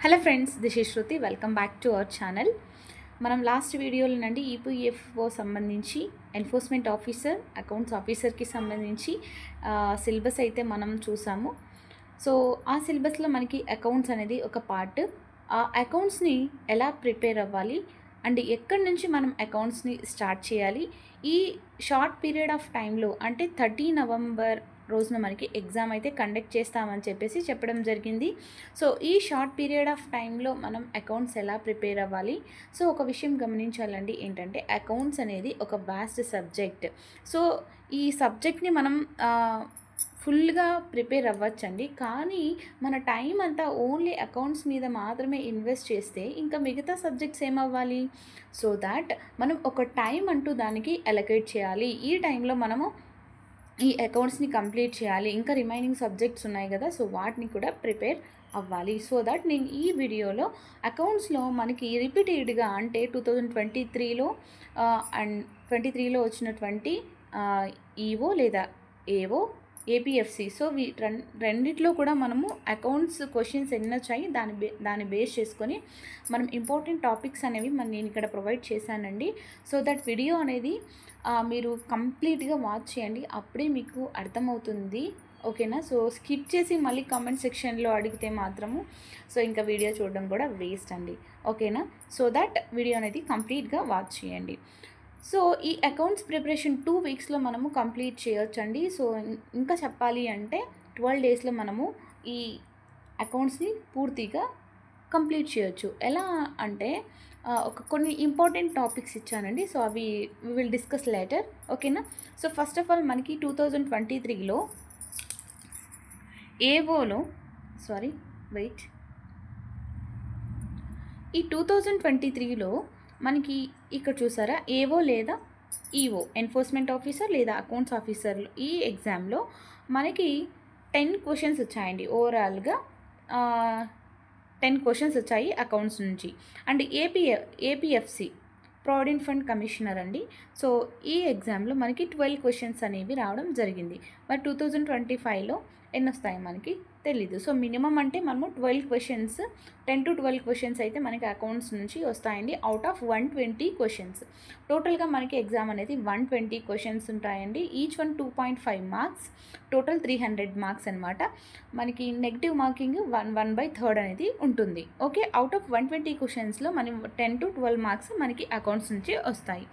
Hello friends, this is Shruti. Welcome back to our channel. మనం last వీడియోలో నుండి EPFO సంబంధించి ఎన్ఫోర్స్మెంట్ ఆఫీసర్, అకౌంట్స్ ఆఫీసర్కి సంబంధించి సిలబస్ అయితే మనం చూసాము. సో ఆ సిలబస్లో మనకి అకౌంట్స్ అనేది ఒక పార్ట్. ఆ అకౌంట్స్ని ఎలా ప్రిపేర్ అవ్వాలి అండ్ ఎక్కడి నుంచి మనం అకౌంట్స్ని స్టార్ట్ చేయాలి, ఈ షార్ట్ పీరియడ్ ఆఫ్ టైంలో అంటే 30 నవంబర్ రోజున మనకి ఎగ్జామ్ అయితే కండక్ట్ చేస్తామని చెప్పడం జరిగింది. సో ఈ షార్ట్ పీరియడ్ ఆఫ్ టైంలో మనం అకౌంట్స్ ఎలా ప్రిపేర్ అవ్వాలి. సో ఒక విషయం గమనించాలండి, ఏంటంటే అకౌంట్స్ అనేది ఒక వాస్ట్ సబ్జెక్ట్. సో ఈ సబ్జెక్ట్ని మనం ఫుల్గా ప్రిపేర్ అవ్వచ్చండి, కానీ మన టైం అంతా ఓన్లీ అకౌంట్స్ మీద మాత్రమే ఇన్వెస్ట్ చేస్తే ఇంకా మిగతా సబ్జెక్ట్స్ ఏమవ్వాలి. సో దాట్ మనం ఒక టైం అంటూ దానికి అలొకేట్ చేయాలి. ఈ టైంలో మనము ఈ అకౌంట్స్ని కంప్లీట్ చేయాలి. ఇంకా రిమైనింగ్ సబ్జెక్ట్స్ ఉన్నాయి కదా, సో వాటిని కూడా ప్రిపేర్ అవ్వాలి. సో దట్ నేను ఈ వీడియోలో అకౌంట్స్లో మనకి రిపీటెడ్గా అంటే 2023లో అండ్ 23లో వచ్చినటువంటి ఈఓ లేదా ఏఓ, ఏపీఎఫ్సి, సో రెండిట్లో కూడా మనము అకౌంట్స్ క్వశ్చన్స్ ఎన్ని వచ్చాయి దాన్ని బేస్ చేసుకొని మనం ఇంపార్టెంట్ టాపిక్స్ అనేవి నేను ఇక్కడ ప్రొవైడ్ చేశానండి. సో దట్ వీడియో అనేది మీరు కంప్లీట్గా వాచ్ చేయండి, అప్పుడే మీకు అర్థమవుతుంది. ఓకేనా? సో స్కిప్ చేసి మళ్ళీ కామెంట్ సెక్షన్లో అడిగితే మాత్రము సో ఇంకా వీడియో చూడడం కూడా వేస్ట్ అండి. ఓకేనా? సో దట్ వీడియో అనేది కంప్లీట్గా వాచ్ చేయండి. సో ఈ అకౌంట్స్ ప్రిపరేషన్ 2 వీక్స్లో మనము కంప్లీట్ చేయొచ్చండి. సో ఇంకా చెప్పాలి అంటే 12 డేస్లో మనము ఈ అకౌంట్స్ని పూర్తిగా కంప్లీట్ చేయొచ్చు. ఎలా అంటే కొన్ని ఇంపార్టెంట్ టాపిక్స్ ఇచ్చానండి. సో అవి వి విల్ డిస్కస్ లేటర్. ఓకేనా? సో ఫస్ట్ ఆఫ్ ఆల్ మనకి 2023లో ఏవోలో ఈ 2023లో మనకి ఇక్కడ చూసారా, ఏవో లేదా ఈఓ, ఎన్ఫోర్స్మెంట్ ఆఫీసర్ లేదా అకౌంట్స్ ఆఫీసర్లు, ఈ ఎగ్జామ్లో మనకి 10 క్వశ్చన్స్ వచ్చాయండి. ఓవరాల్గా 10 క్వశ్చన్స్ వచ్చాయి అకౌంట్స్ నుంచి. And APFC, provident fund commissioner అండి. సో ఈ ఎగ్జామ్లో మనకి 12 క్వశ్చన్స్ అనేవి రావడం జరిగింది. మరి 2025లో ఎన్ని వస్తాయి మనకి తెలీదు. సో మినిమం అంటే మనము 12 క్వశ్చన్స్, 10 to 12 క్వశ్చన్స్ అయితే మనకి అకౌంట్స్ నుంచి వస్తాయండి. Out of 120 questions. టోటల్గా మనకి ఎగ్జామ్ అనేది 120 క్వశ్చన్స్ ఉంటాయండి. Each one 2.5 marks, total 300 marks అనమాట. మనకి నెగిటివ్ మార్కింగ్ 1/3 అనేది ఉంటుంది. ఓకే, అవుట్ ఆఫ్ 120 క్వశ్చన్స్లో మనం 10 to 12 మార్క్స్ మనకి అకౌంట్స్ నుంచి వస్తాయి.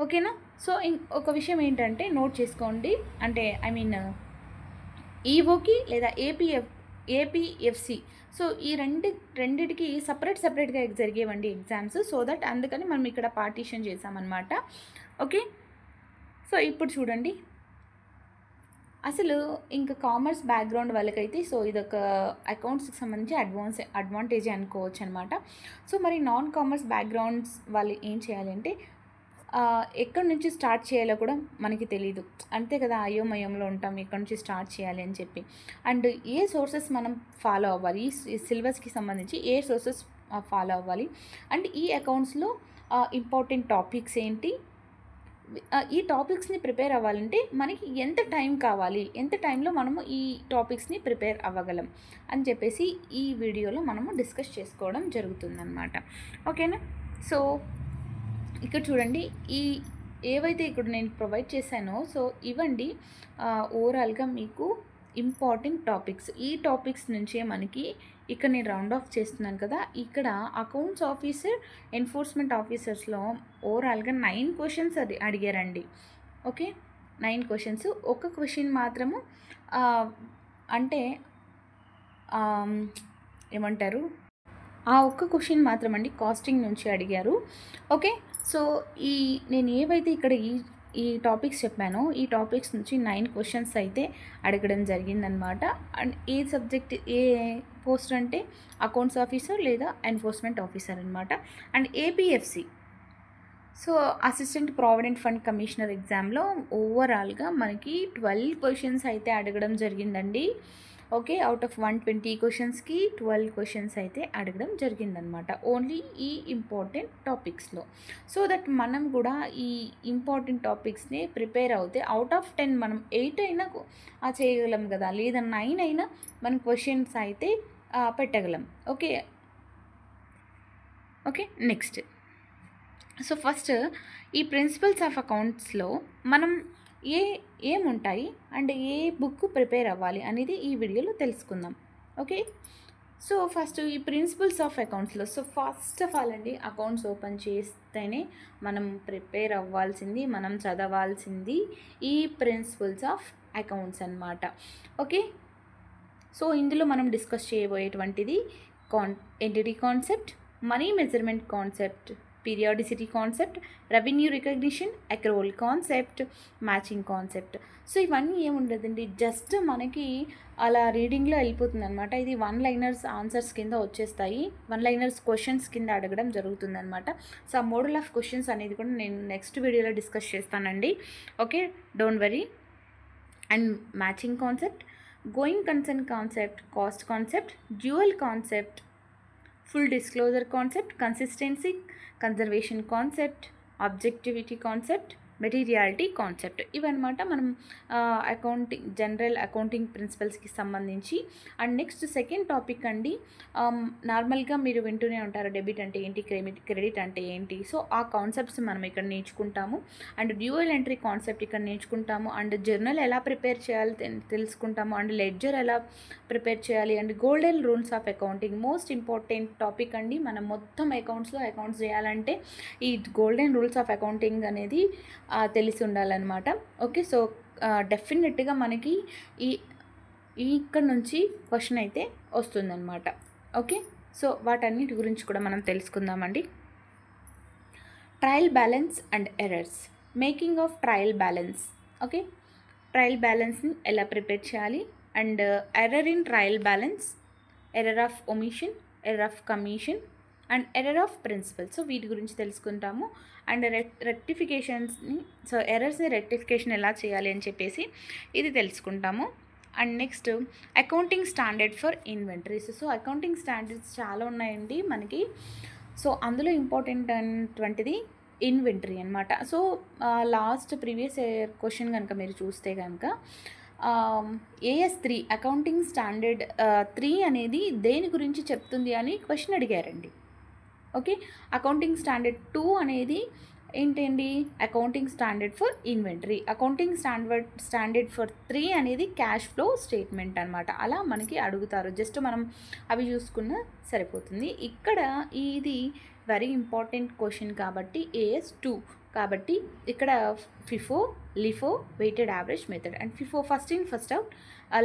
ఓకేనా? సో ఒక విషయం ఏంటంటే నోట్ చేసుకోండి, అంటే ఈఓకి లేదా ఏపీఎఫ్సి, సో ఈ రెండిటికి సపరేట్గా జరిగేవండి ఎగ్జామ్స్. సో దట్ అందుకని మనం ఇక్కడ పార్టీషన్ చేసామన్నమాట. ఓకే, సో ఇప్పుడు చూడండి, అసలు ఇంకా కామర్స్ బ్యాక్గ్రౌండ్ వాళ్ళకైతే సో ఇదొక అకౌంట్స్కి సంబంధించి అడ్వాంటేజ్ అనుకోవచ్చు అనమాట. సో మరి నాన్ కామర్స్ బ్యాక్గ్రౌండ్స్ వాళ్ళు ఏం చేయాలంటే ఎక్కడి నుంచి స్టార్ట్ చేయాలో కూడా మనకి తెలీదు, అంతే కదా, అయోమయంలో ఉంటాం ఎక్కడి నుంచి స్టార్ట్ చేయాలి అని చెప్పి. అండ్ ఏ సోర్సెస్ మనం ఫాలో అవ్వాలి, ఈ సిలబస్కి సంబంధించి ఏ సోర్సెస్ ఫాలో అవ్వాలి, అండ్ ఈ అకౌంట్స్లో ఇంపార్టెంట్ టాపిక్స్ ఏంటి, ఈ టాపిక్స్ని ప్రిపేర్ అవ్వాలంటే మనకి ఎంత టైం కావాలి, ఎంత టైంలో మనము ఈ టాపిక్స్ని ప్రిపేర్ అవ్వగలం అని చెప్పేసి ఈ వీడియోలో మనము డిస్కస్ చేసుకోవడం జరుగుతుందన్నమాట. ఓకేనా? సో ఇక్కడ చూడండి, ఏవైతే ఇక్కడ నేను ప్రొవైడ్ చేశానో సో ఇవ్వండి ఓవరాల్గా మీకు ఇంపార్టెంట్ టాపిక్స్. ఈ టాపిక్స్ నుంచే మనకి ఇక్కడ నేను రౌండ్ ఆఫ్ చేస్తున్నాను కదా, ఇక్కడ అకౌంట్స్ ఆఫీసర్, ఎన్ఫోర్స్మెంట్ ఆఫీసర్స్లో ఓవరాల్గా 9 క్వశ్చన్స్ అడిగారండి. Okay, 9 questions. ఒక క్వశ్చన్ మాత్రము అంటే ఏమంటారు, ఆ ఒక్క క్వశ్చన్ మాత్రం అండి కాస్టింగ్ నుంచి అడిగారు. ఓకే, సో నేను ఏవైతే ఇక్కడ ఈ టాపిక్స్ చెప్పానో ఈ టాపిక్స్ నుంచి 9 క్వశ్చన్స్ అయితే అడగడం జరిగిందనమాట. And A subject, A post అంటే అకౌంట్స్ ఆఫీసర్ లేదా ఎన్ఫోర్స్మెంట్ ఆఫీసర్ అనమాట. And APFC, so assistant provident fund commissioner ఎగ్జామ్లో ఓవరాల్గా మనకి 12 క్వశ్చన్స్ అయితే అడగడం జరిగిందండి. ఓకే, అవుట్ ఆఫ్ 120 క్వశ్చన్స్కి 12 క్వశ్చన్స్ అయితే అడగడం జరిగిందనమాట, ఓన్లీ ఈ ఇంపార్టెంట్ టాపిక్స్లో. సో దట్ మనం కూడా ఈ ఇంపార్టెంట్ టాపిక్స్ని ప్రిపేర్ అవుతే అవుట్ ఆఫ్ 10 మనం 8 అయినా చేయగలం కదా, లేదా 9 అయినా మనం క్వశ్చన్స్ అయితే పెట్టగలం. Okay, okay, next. So first ఈ ప్రిన్సిపల్స్ ఆఫ్ అకౌంట్స్లో మనం ఏముంటాయి అండ్ ఏ బుక్ ప్రిపేర్ అవ్వాలి అనేది ఈ వీడియోలో తెలుసుకుందాం. ఓకే, సో ఫస్ట్ ఈ ప్రిన్సిపల్స్ ఆఫ్ అకౌంట్స్లో, సో ఫస్ట్ ఆఫ్ ఆల్ అండి, అకౌంట్స్ ఓపెన్ చేస్తేనే మనం ప్రిపేర్ అవ్వాల్సింది, మనం చదవాల్సింది ఈ ప్రిన్సిపల్స్ ఆఫ్ అకౌంట్స్ అన్నమాట. ఓకే, సో ఇందులో మనం డిస్కస్ చేయబోయేటువంటిది entity concept, money measurement concept, periodicity concept, revenue recognition, accrual concept, matching concept. So ఇవన్నీ ఏముండదండి, జస్ట్ మనకి అలా రీడింగ్లో వెళ్ళిపోతుంది అనమాట. ఇది 1 లైనర్స్ ఆన్సర్స్ కింద వచ్చేస్తాయి, 1 లైనర్స్ క్వశ్చన్స్ కింద అడగడం జరుగుతుంది అనమాట. సో ఆ మోడల్ ఆఫ్ క్వశ్చన్స్ అనేది కూడా నేను నెక్స్ట్ వీడియోలో డిస్కస్ చేస్తానండి. Okay, don't worry. And matching concept, going concern concept, cost concept, dual concept, full disclosure concept, consistency, conservation concept, objectivity concept, materiality concept. ఇవన్నమాట మనం అకౌంటింగ్ జనరల్ అకౌంటింగ్ ప్రిన్సిపల్స్కి సంబంధించి. And next second topic అండి, నార్మల్గా మీరు వింటూనే ఉంటారు debit అంటే ఏంటి, క్రెడిట్ అంటే ఏంటి. సో ఆ కాన్సెప్ట్స్ మనం ఇక్కడ నేర్చుకుంటాము. అండ్ డ్యూయల్ ఎంట్రీ కాన్సెప్ట్ ఇక్కడ నేర్చుకుంటాము. అండ్ జర్నల్ ఎలా ప్రిపేర్ చేయాలి తెలుసుకుంటాము. అండ్ లెడ్జర్ ఎలా ప్రిపేర్ చేయాలి. And golden rules of accounting most important topic అండి. మనం మొత్తం అకౌంట్స్ చేయాలంటే ఈ గోల్డెన్ రూల్స్ ఆఫ్ అకౌంటింగ్ అనేది తెలిసి ఉండాలన్నమాట. ఓకే, సో డెఫినెట్గా మనకి ఇక్కడ నుంచి క్వశ్చన్ అయితే వస్తుందన్నమాట. ఓకే, సో వాటన్నిటి గురించి కూడా మనం తెలుసుకుందామండి. Trial balance and errors, making of trial balance. Okay, trial బ్యాలెన్స్ని ఎలా ప్రిపేర్ చేయాలి, and error in trial balance, error of omission, error of commission, and error of principle. So వీటి గురించి తెలుసుకుంటాము. అండ్ రెక్టిఫికేషన్స్ని, సో ఎర్రర్స్ని రెక్టిఫికేషన్ ఎలా చేయాలి అని చెప్పేసి ఇది తెలుసుకుంటాము. And next accounting standard for inventories. So accounting standards చాలా ఉన్నాయండి మనకి. సో అందులో ఇంపార్టెంట్ అయినటువంటిది ఇన్వెంటరీ అనమాట. సో లాస్ట్ ప్రీవియస్ క్వశ్చన్ కనుక మీరు చూస్తే కనుక AS3 అకౌంటింగ్ స్టాండర్డ్ 3 అనేది దేని గురించి చెప్తుంది అని క్వశ్చన్ అడిగారండి. ఓకే, అకౌంటింగ్ స్టాండర్డ్ 2 అనేది ఏంటండి, accounting standard for inventory. Accounting standard for 3 అనేది క్యాష్ ఫ్లో స్టేట్మెంట్ అనమాట. అలా మనకి అడుగుతారు, జస్ట్ మనం అవి చూసుకున్న సరిపోతుంది. ఇక్కడ ఇది వెరీ ఇంపార్టెంట్ క్వశ్చన్ కాబట్టి AS2 కాబట్టి ఇక్కడ FIFO, LIFO, weighted average method. And FIFO first in first out,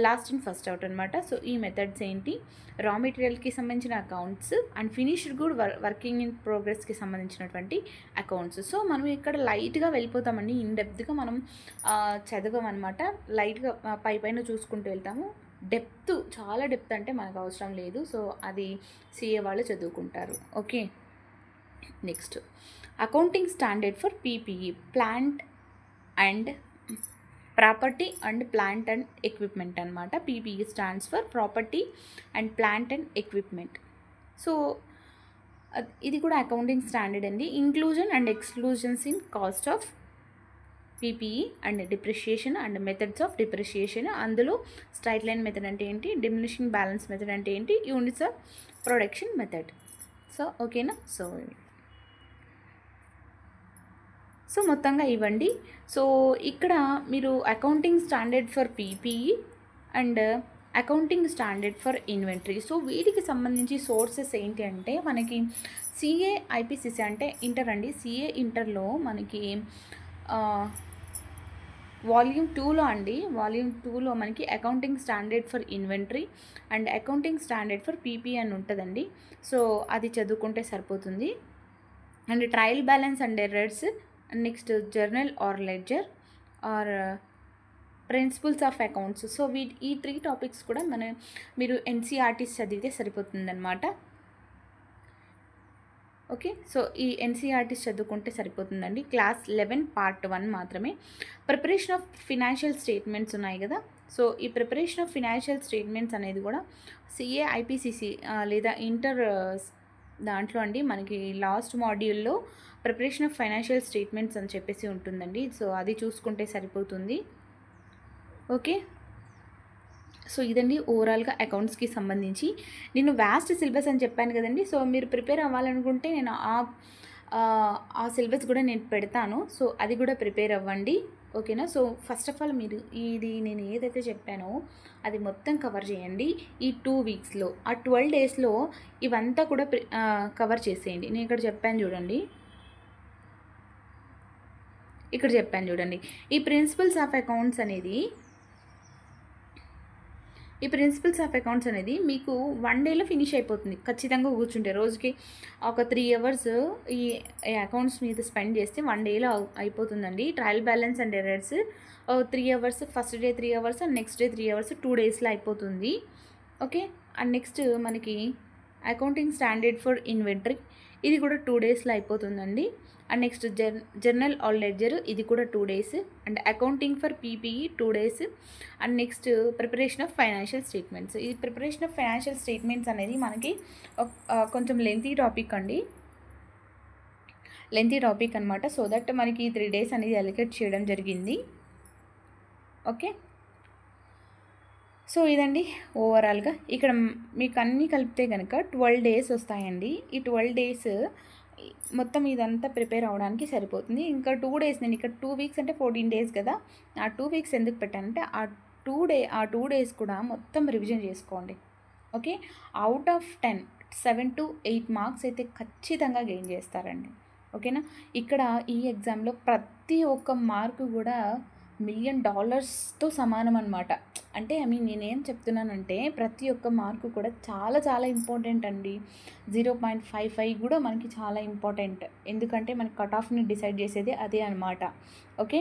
last in first out అనమాట. సో ఈ మెథడ్స్ ఏంటి, రా మెటీరియల్కి సంబంధించిన accounts, and finished good working in ప్రోగ్రెస్కి సంబంధించినటువంటి అకౌంట్స్. సో మనం ఇక్కడ లైట్గా వెళ్ళిపోతామండి, ఇన్ డెప్త్గా మనం చదవమన్నమాట. లైట్గా పైన చూసుకుంటూ వెళ్తాము. డెప్త్, చాలా డెప్త్ అంటే మనకు అవసరం లేదు. సో అది CA వాళ్ళు చదువుకుంటారు. Okay, next accounting standard for PPE, plant and property and plant and equipment అనమాట. PPE stands for property and plant and equipment. So ఇది కూడా అకౌంటింగ్ స్టాండర్డ్ అండి. Inclusion and exclusions in cost of PPE and depreciation and methods of depreciation. అందులో straight line method అంటే ఏంటి, diminishing balance method అంటే ఏంటి, units of production method. So ఓకేనా. So మొత్తంగా ఇవ్వండి. సో ఇక్కడ మీరు accounting standard for PPE and accounting standard for inventory. So వీటికి సంబంధించి సోర్సెస్ ఏంటి అంటే మనకి CA IPCC అంటే ఇంటర్ అండి. CA ఇంటర్లో మనకి వాల్యూమ్ 2లో అండి, వాల్యూమ్ 2లో మనకి accounting standard for inventory and accounting standard for PPE అని ఉంటుందండి. సో అది చదువుకుంటే సరిపోతుంది. And trial balance and errors, next journal or ledger or principles of accounts. So ఈ 3 టాపిక్స్ కూడా మీరు NCERTs చదివితే సరిపోతుందన్నమాట. ఓకే, సో ఈ NCERTs చదువుకుంటే సరిపోతుందండి. క్లాస్ 11 పార్ట్ 1 మాత్రమే. ప్రిపరేషన్ ఆఫ్ ఫినాన్షియల్ స్టేట్మెంట్స్ ఉన్నాయి కదా. సో ఈ ప్రిపరేషన్ ఆఫ్ ఫినాన్షియల్ స్టేట్మెంట్స్ అనేది కూడా CA IPCC లేదా ఇంటర్ దాంట్లో అండి మనకి లాస్ట్ మాడ్యూల్లో ప్రిపరేషన్ ఆఫ్ ఫైనాన్షియల్ స్టేట్మెంట్స్ అని చెప్పేసి ఉంటుందండి. సో అది చూసుకుంటే సరిపోతుంది. ఓకే, సో ఇదండి ఓవరాల్గా అకౌంట్స్కి సంబంధించి. నేను వ్యాస్ట్ సిలబస్ అని చెప్పాను కదండి. సో మీరు ప్రిపేర్ అవ్వాలనుకుంటే నేను ఆ సిలబస్ కూడా నేను పెడతాను. సో అది కూడా ప్రిపేర్ అవ్వండి, ఓకేనా. సో ఫస్ట్ ఆఫ్ ఆల్ మీరు నేను ఏదైతే చెప్పానో అది మొత్తం కవర్ చేయండి ఈ 2 వీక్స్లో. ఆ 12 డేస్లో ఇవంతా కూడా కవర్ చేసేయండి. నేను ఇక్కడ చెప్పాను చూడండి, ఈ ప్రిన్సిపల్స్ ఆఫ్ అకౌంట్స్ అనేది మీకు 1 డేలో ఫినిష్ అయిపోతుంది ఖచ్చితంగా కూర్చుంటే. రోజుకి ఒక 3 అవర్స్ ఈ అకౌంట్స్ మీద స్పెండ్ చేస్తే 1 డేలో అయిపోతుందండి. Trial balance and errors 3 hours, first day 3 hours and next day 3 hours, 2 డేస్లో అయిపోతుంది, ఓకే. అండ్ నెక్స్ట్ మనకి అకౌంటింగ్ స్టాండర్డ్ ఫర్ ఇన్వెంటరీ, ఇది కూడా 2 డేస్లో అయిపోతుందండి. And next journal all ledger, ఇది కూడా 2 days. And accounting for PPE 2 days. And next preparation of financial statements. ఈ ప్రిపరేషన్ ఆఫ్ ఫైనాన్షియల్ స్టేట్మెంట్స్ అనేది మనకి కొంచెం లెంతీ టాపిక్ అనమాట. సో దట్ మనకి 3 డేస్ అనేది అలికేట్ చేయడం జరిగింది, ఓకే. సో ఇదండి ఓవరాల్గా. ఇక్కడ మీకు అన్నీ కలిపితే కనుక 12 డేస్ వస్తాయండి. ఈ 12 డేస్ మొత్తం ఇదంతా ప్రిపేర్ అవ్వడానికి సరిపోతుంది. ఇంకా 2 డేస్, నేను ఇక్కడ 2 వీక్స్ అంటే 14 డేస్ కదా, ఆ 2 వీక్స్ ఎందుకు పెట్టానంటే ఆ 2 డేస్ కూడా మొత్తం రివిజన్ చేసుకోండి, okay. Out of 10 7 to 8 marks అయితే ఖచ్చితంగా గెయిన్ చేస్తారండి, ఓకేనా. ఇక్కడ ఈ ఎగ్జామ్లో ప్రతి ఒక్క మార్కు కూడా $1 మిలియన్ సమానం అనమాట. అంటే నేనేం చెప్తున్నానంటే ప్రతి ఒక్క మార్కు కూడా చాలా చాలా ఇంపార్టెంట్ అండి. 0.55 కూడా మనకి చాలా ఇంపార్టెంట్, ఎందుకంటే మనకి కట్ ఆఫ్ని డిసైడ్ చేసేది అదే అనమాట, ఓకే.